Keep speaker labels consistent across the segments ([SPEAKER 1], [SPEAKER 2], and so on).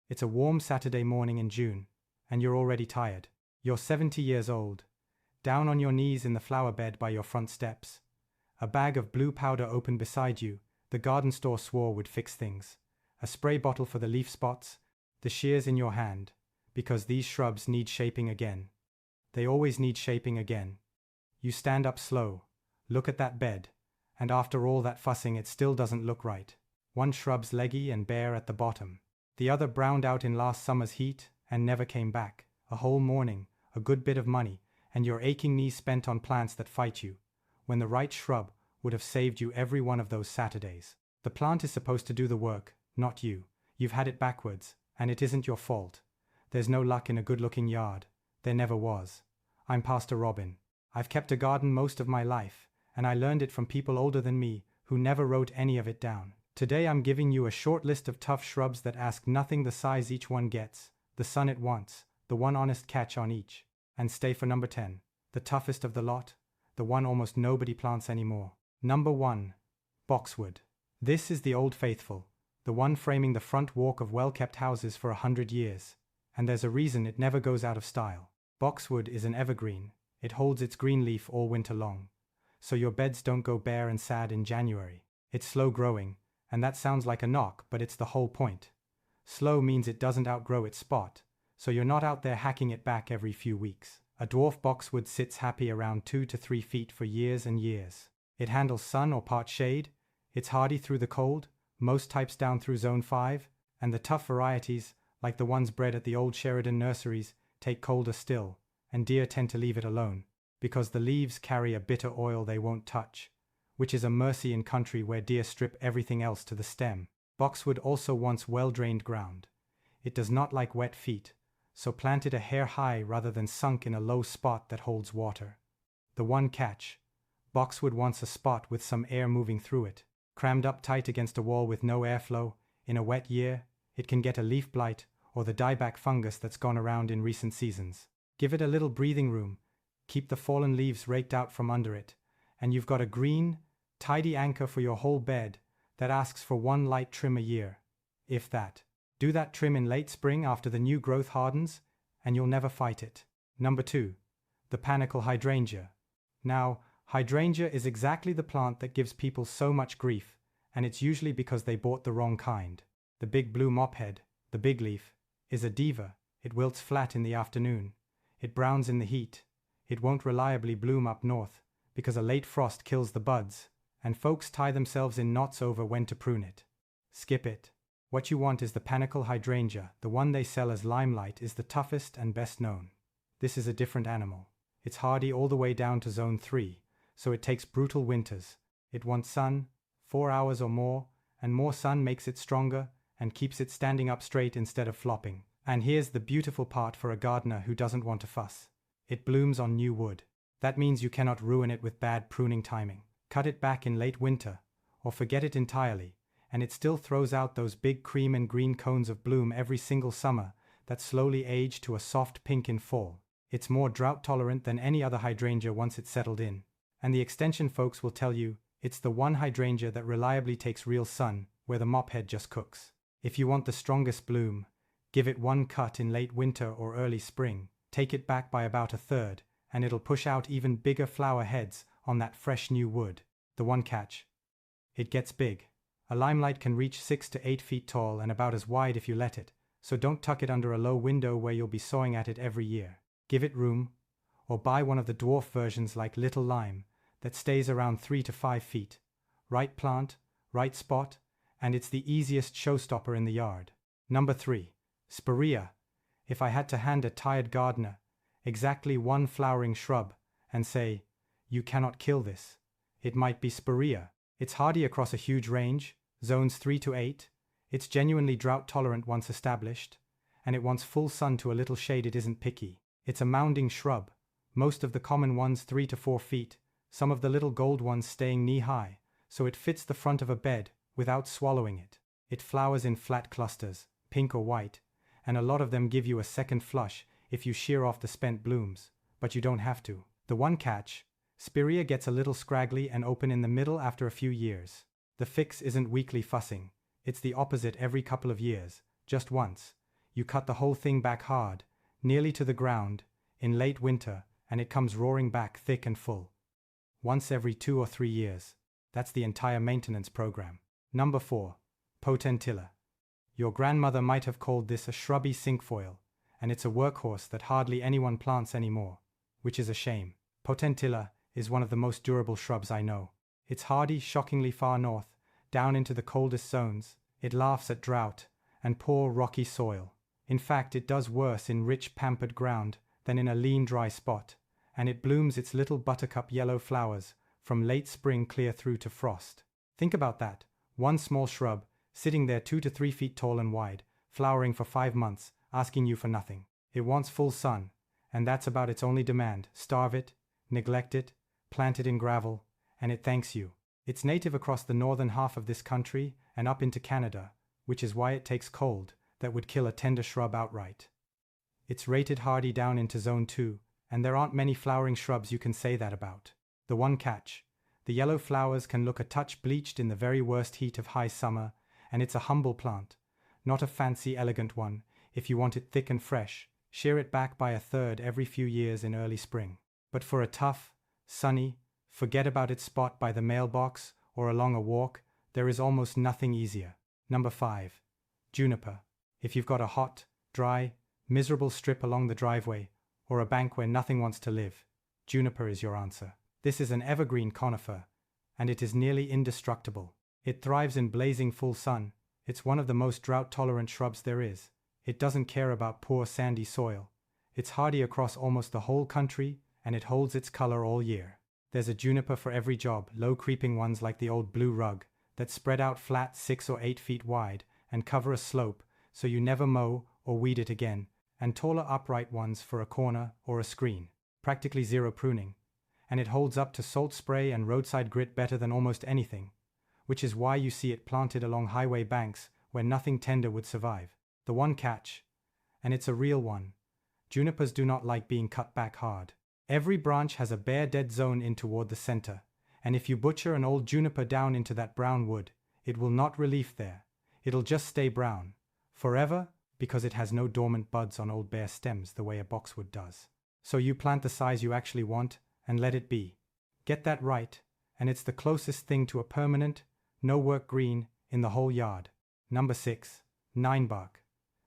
[SPEAKER 1] It's a warm Saturday morning in June, and you're already tired. You're 70 years old, down on your knees in the flower bed by your front steps. A bag of blue powder open beside you, the garden store swore would fix things. A spray bottle for the leaf spots, the shears in your hand, because these shrubs need shaping again. They always need shaping again. You stand up slow, look at that bed, and after all that fussing it still doesn't look right. One shrub's leggy and bare at the bottom. The other browned out in last summer's heat and never came back. A whole morning, a good bit of money, and your aching knees spent on plants that fight you, when the right shrub would have saved you every one of those Saturdays. The plant is supposed to do the work, not you. You've had it backwards, and it isn't your fault. There's no luck in a good-looking yard. There never was. I'm Pastor Robin. I've kept a garden most of my life, and I learned it from people older than me who never wrote any of it down. Today I'm giving you a short list of tough shrubs that ask nothing the size each one gets, the sun it wants, the one honest catch on each. And stay for number 10, the toughest of the lot, the one almost nobody plants anymore. Number 1. Boxwood. This is the old faithful, the one framing the front walk of well-kept houses for 100 years, and there's a reason it never goes out of style. Boxwood is an evergreen. It holds its green leaf all winter long, so your beds don't go bare and sad in January. It's slow growing, and that sounds like a knock, but it's the whole point. Slow means it doesn't outgrow its spot, so you're not out there hacking it back every few weeks. A dwarf boxwood sits happy around 2 to 3 feet for years and years. It handles sun or part shade, it's hardy through the cold, most types down through zone 5, and the tough varieties, like the ones bred at the old Sheridan nurseries, take colder still, and deer tend to leave it alone, because the leaves carry a bitter oil they won't touch, which is a mercy in country where deer strip everything else to the stem. Boxwood also wants well-drained ground. It does not like wet feet, so plant it a hair high rather than sunk in a low spot that holds water. The one catch: boxwood wants a spot with some air moving through it. Crammed up tight against a wall with no airflow, in a wet year, it can get a leaf blight or the dieback fungus that's gone around in recent seasons. Give it a little breathing room, keep the fallen leaves raked out from under it, and you've got a green, tidy anchor for your whole bed that asks for one light trim a year, if that. Do that trim in late spring after the new growth hardens, and you'll never fight it. Number 2. The Panicle hydrangea. Now, hydrangea is exactly the plant that gives people so much grief, and it's usually because they bought the wrong kind. The big blue mophead, the big leaf, is a diva. It wilts flat in the afternoon. It browns in the heat. It won't reliably bloom up north, because a late frost kills the buds, and folks tie themselves in knots over when to prune it. Skip it. What you want is the Panicle hydrangea. The one they sell as Limelight is the toughest and best known. This is a different animal. It's hardy all the way down to zone 3, so it takes brutal winters. It wants sun, 4 hours or more, and more sun makes it stronger and keeps it standing up straight instead of flopping. And here's the beautiful part for a gardener who doesn't want to fuss. It blooms on new wood. That means you cannot ruin it with bad pruning timing. Cut it back in late winter, or forget it entirely, and it still throws out those big cream and green cones of bloom every single summer that slowly age to a soft pink in fall. It's more drought-tolerant than any other hydrangea once it's settled in, and the extension folks will tell you it's the one hydrangea that reliably takes real sun where the mophead just cooks. If you want the strongest bloom, give it one cut in late winter or early spring, take it back by about a third, and it'll push out even bigger flower heads on that fresh new wood. The one catch: it gets big. A Limelight can reach 6 to 8 feet tall and about as wide if you let it, so don't tuck it under a low window where you'll be sawing at it every year. Give it room, or buy one of the dwarf versions like Little Lime that stays around 3 to 5 feet. Right plant, right spot, and it's the easiest showstopper in the yard. Number 3. Spirea. If I had to hand a tired gardener exactly one flowering shrub and say, "You cannot kill this," it might be spirea. It's hardy across a huge range, zones 3 to 8. It's genuinely drought-tolerant once established, and it wants full sun to a little shade. It isn't picky. It's a mounding shrub, most of the common ones 3 to 4 feet, some of the little gold ones staying knee-high, so it fits the front of a bed without swallowing it. It flowers in flat clusters, pink or white, and a lot of them give you a second flush if you shear off the spent blooms, but you don't have to. The one catch: spirea gets a little scraggly and open in the middle after a few years. The fix isn't weekly fussing, it's the opposite every couple of years, just once, You cut the whole thing back hard, nearly to the ground, in late winter, and it comes roaring back thick and full. Once every 2 or 3 years. That's the entire maintenance program. Number 4. Potentilla. Your grandmother might have called this a shrubby cinquefoil, and it's a workhorse that hardly anyone plants anymore, which is a shame. Potentilla is one of the most durable shrubs I know. It's hardy shockingly far north, down into the coldest zones. It laughs at drought and poor rocky soil. In fact, it does worse in rich pampered ground than in a lean dry spot, and it blooms its little buttercup yellow flowers from late spring clear through to frost. Think about that, one small shrub, sitting there 2 to 3 feet tall and wide, flowering for 5 months, asking you for nothing. It wants full sun, and that's about its only demand. Starve it, neglect it, plant it in gravel, and it thanks you. It's native across the northern half of this country and up into Canada, which is why it takes cold that would kill a tender shrub outright. It's rated hardy down into zone 2, and there aren't many flowering shrubs you can say that about. The one catch: the yellow flowers can look a touch bleached in the very worst heat of high summer, and it's a humble plant, not a fancy elegant one. If you want it thick and fresh, shear it back by 1/3 every few years in early spring. But for a tough, sunny, forget about it spot by the mailbox or along a walk, there is almost nothing easier. Number 5. Juniper. If you've got a hot, dry, miserable strip along the driveway, or a bank where nothing wants to live, juniper is your answer. This is an evergreen conifer, and it is nearly indestructible. It thrives in blazing full sun. It's one of the most drought-tolerant shrubs there is. It doesn't care about poor sandy soil. It's hardy across almost the whole country, and it holds its color all year. There's a juniper for every job, low creeping ones like the old blue rug, that spread out flat 6 or 8 feet wide and cover a slope so you never mow or weed it again, and taller upright ones for a corner or a screen. Practically zero pruning, and it holds up to salt spray and roadside grit better than almost anything, which is why you see it planted along highway banks where nothing tender would survive. The one catch, and it's a real one: junipers do not like being cut back hard. Every branch has a bare dead zone in toward the center, and if you butcher an old juniper down into that brown wood, it will not relief there. It'll just stay brown forever, because it has no dormant buds on old bare stems the way a boxwood does. So you plant the size you actually want and let it be. Get that right, and it's the closest thing to a permanent, no-work green in the whole yard. Number 6. Ninebark.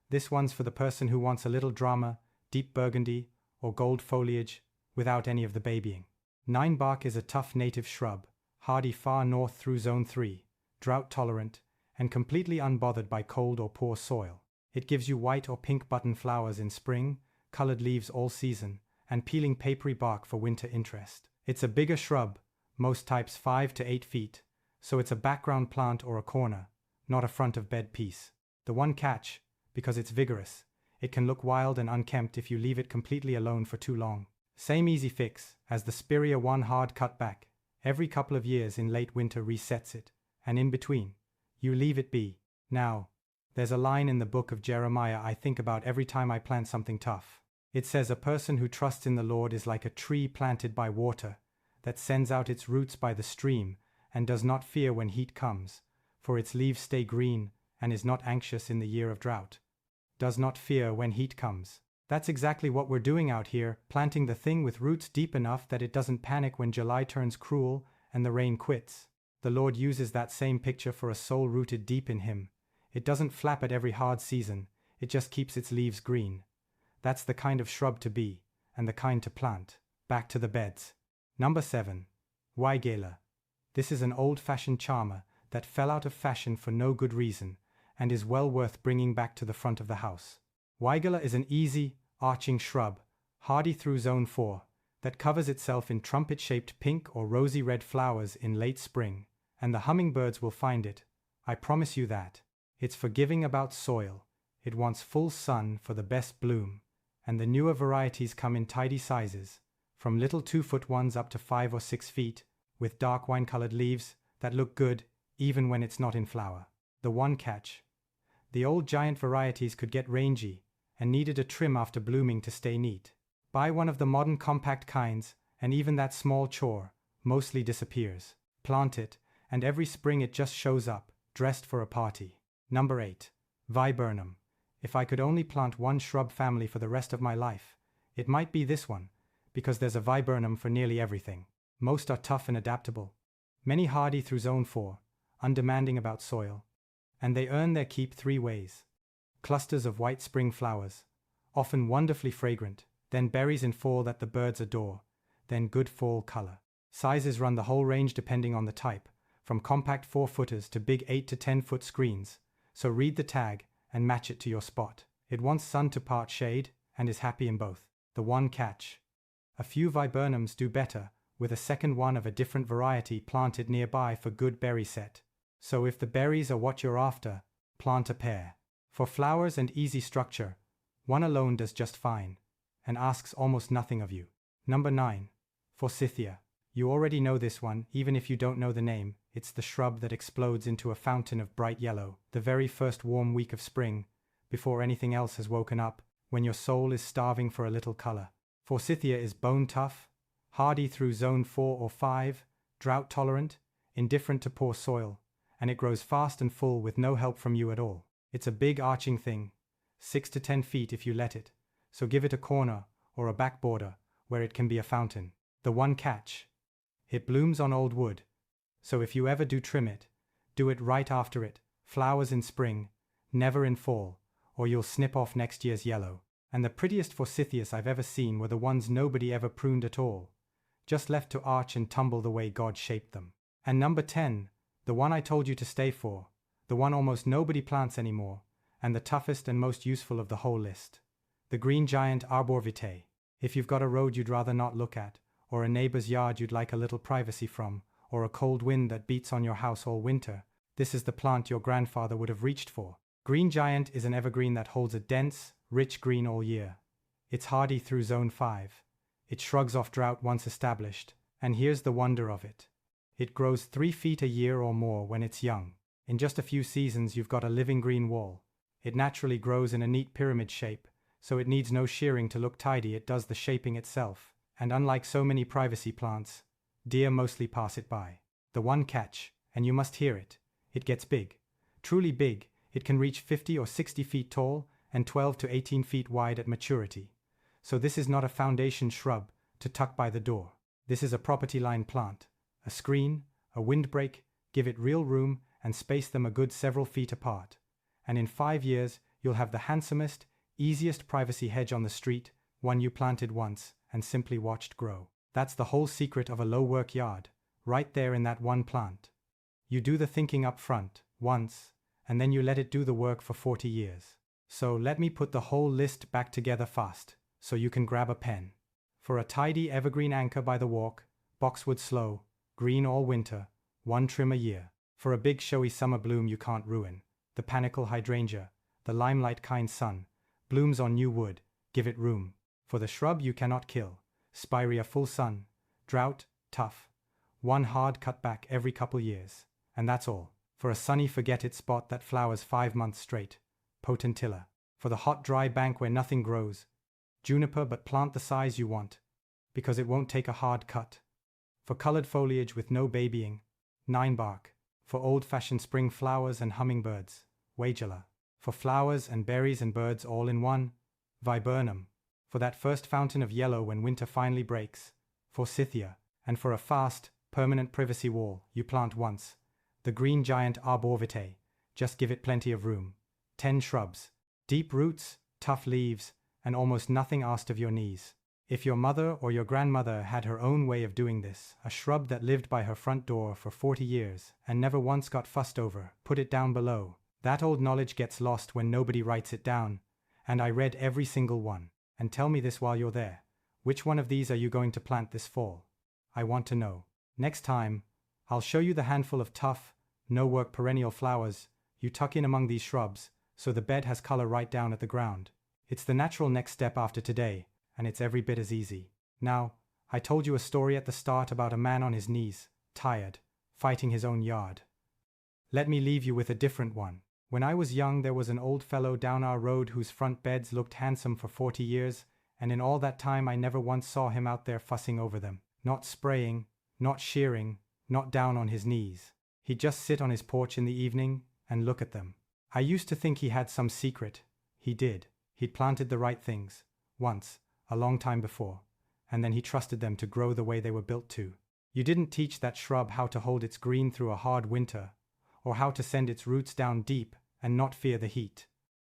[SPEAKER 1] This one's for the person who wants a little drama, deep burgundy, or gold foliage without any of the babying. Ninebark is a tough native shrub, hardy far north through zone 3, drought-tolerant, and completely unbothered by cold or poor soil. It gives you white or pink button flowers in spring, colored leaves all season, and peeling papery bark for winter interest. It's a bigger shrub, most types 5 to 8 feet, so it's a background plant or a corner, not a front of bed piece. The one catch: because it's vigorous, it can look wild and unkempt if you leave it completely alone for too long. Same easy fix as the spirea, one hard cut back. Every couple of years in late winter resets it, and in between, you leave it be. Now, there's a line in the book of Jeremiah I think about every time I plant something tough. It says, "A person who trusts in the Lord is like a tree planted by water, that sends out its roots by the stream, and does not fear when heat comes, for its leaves stay green, and is not anxious in the year of drought." Does not fear when heat comes. That's exactly what we're doing out here, planting the thing with roots deep enough that it doesn't panic when July turns cruel and the rain quits. The Lord uses that same picture for a soul rooted deep in Him. It doesn't flap at every hard season, it just keeps its leaves green. That's the kind of shrub to be, and the kind to plant. Back to the beds. Number 7. Weigela. This is an old-fashioned charmer that fell out of fashion for no good reason, and is well worth bringing back to the front of the house. Weigela is an easy, arching shrub, hardy through zone 4, that covers itself in trumpet-shaped pink or rosy red flowers in late spring, and the hummingbirds will find it. I promise you that. It's forgiving about soil. It wants full sun for the best bloom, and the newer varieties come in tidy sizes, from little 2-foot ones up to 5 or 6 feet, with dark wine-colored leaves that look good even when it's not in flower. The one catch: the old giant varieties could get rangy and needed a trim after blooming to stay neat. Buy one of the modern compact kinds, and even that small chore mostly disappears. Plant it, and every spring it just shows up, dressed for a party. Number 8. Viburnum. If I could only plant one shrub family for the rest of my life, it might be this one, because there's a viburnum for nearly everything. Most are tough and adaptable. Many hardy through zone 4, undemanding about soil. And they earn their keep 3 ways. Clusters of white spring flowers, often wonderfully fragrant, then berries in fall that the birds adore, then good fall color. Sizes run the whole range depending on the type, from compact 4-footers to big 8 to 10-foot screens, so read the tag and match it to your spot. It wants sun to part shade and is happy in both. The one catch. A few viburnums do better, with a second one of a different variety planted nearby for good berry set. So if the berries are what you're after, plant a pair. For flowers and easy structure, one alone does just fine, and asks almost nothing of you. Number 9. Forsythia. You already know this one, even if you don't know the name. It's the shrub that explodes into a fountain of bright yellow, the very first warm week of spring, before anything else has woken up, when your soul is starving for a little color. Forsythia is bone tough, hardy through zone 4 or 5, drought tolerant, indifferent to poor soil, and it grows fast and full with no help from you at all. It's a big arching thing, 6 to 10 feet if you let it, so give it a corner or a back border where it can be a fountain. The one catch. It blooms on old wood, so if you ever do trim it, do it right after it, flowers in spring, never in fall, or you'll snip off next year's yellow. And the prettiest forsythias I've ever seen were the ones nobody ever pruned at all, just left to arch and tumble the way God shaped them. And number 10, the one I told you to stay for, the one almost nobody plants anymore, and the toughest and most useful of the whole list. The green giant arborvitae. If you've got a road you'd rather not look at, or a neighbor's yard you'd like a little privacy from, or a cold wind that beats on your house all winter, this is the plant your grandfather would have reached for. Green giant is an evergreen that holds a dense, rich green all year. It's hardy through zone 5. It shrugs off drought once established, and here's the wonder of it. It grows 3 feet a year or more when it's young. In just a few seasons you've got a living green wall. It naturally grows in a neat pyramid shape, so it needs no shearing to look tidy, it does the shaping itself. And unlike so many privacy plants, deer mostly pass it by. The one catch, and you must hear it, it gets big. Truly big, it can reach 50 or 60 feet tall and 12 to 18 feet wide at maturity. So this is not a foundation shrub to tuck by the door. This is a property line plant, a screen, a windbreak, give it real room and space them a good several feet apart. And in 5 years, you'll have the handsomest, easiest privacy hedge on the street, one you planted once and simply watched grow. That's the whole secret of a low-work yard, right there in that one plant. You do the thinking up front, once, and then you let it do the work for 40 years. So let me put the whole list back together fast, so you can grab a pen. For a tidy evergreen anchor by the walk, boxwood slow, green all winter, 1 trim a year. For a big showy summer bloom you can't ruin, the Panicle hydrangea, the Limelight kind sun, blooms on new wood, give it room. For the shrub you cannot kill, spirea full sun, drought, tough, 1 hard cut back every couple years, and that's all. For a sunny forget-it spot that flowers 5 months straight, potentilla. For the hot dry bank where nothing grows, juniper, but plant the size you want, because it won't take a hard cut. For colored foliage with no babying, ninebark. For old-fashioned spring flowers and hummingbirds, weigela. For flowers and berries and birds all in one, viburnum. For that first fountain of yellow when winter finally breaks, forsythia. And for a fast, permanent privacy wall you plant once, the green giant arborvitae, just give it plenty of room. 10 shrubs, deep roots, tough leaves, and almost nothing asked of your knees. If your mother or your grandmother had her own way of doing this, a shrub that lived by her front door for 40 years and never once got fussed over, put it down below. That old knowledge gets lost when nobody writes it down, and I read every single one. And tell me this while you're there. Which one of these are you going to plant this fall? I want to know. Next time, I'll show you the handful of tough, no-work perennial flowers you tuck in among these shrubs, so the bed has color right down at the ground. It's the natural next step after today, and it's every bit as easy. Now, I told you a story at the start about a man on his knees, tired, fighting his own yard. Let me leave you with a different one. When I was young, there was an old fellow down our road whose front beds looked handsome for 40 years, and in all that time I never once saw him out there fussing over them. Not spraying, not shearing, not down on his knees. He'd just sit on his porch in the evening and look at them. I used to think he had some secret. He did. He'd planted the right things, once, a long time before, and then he trusted them to grow the way they were built to. You didn't teach that shrub how to hold its green through a hard winter, or how to send its roots down deep and not fear the heat.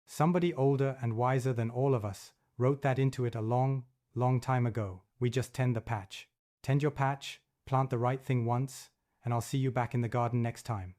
[SPEAKER 1] Somebody older and wiser than all of us wrote that into it a long, long time ago. We just tend the patch. Tend your patch, plant the right thing once, and I'll see you back in the garden next time.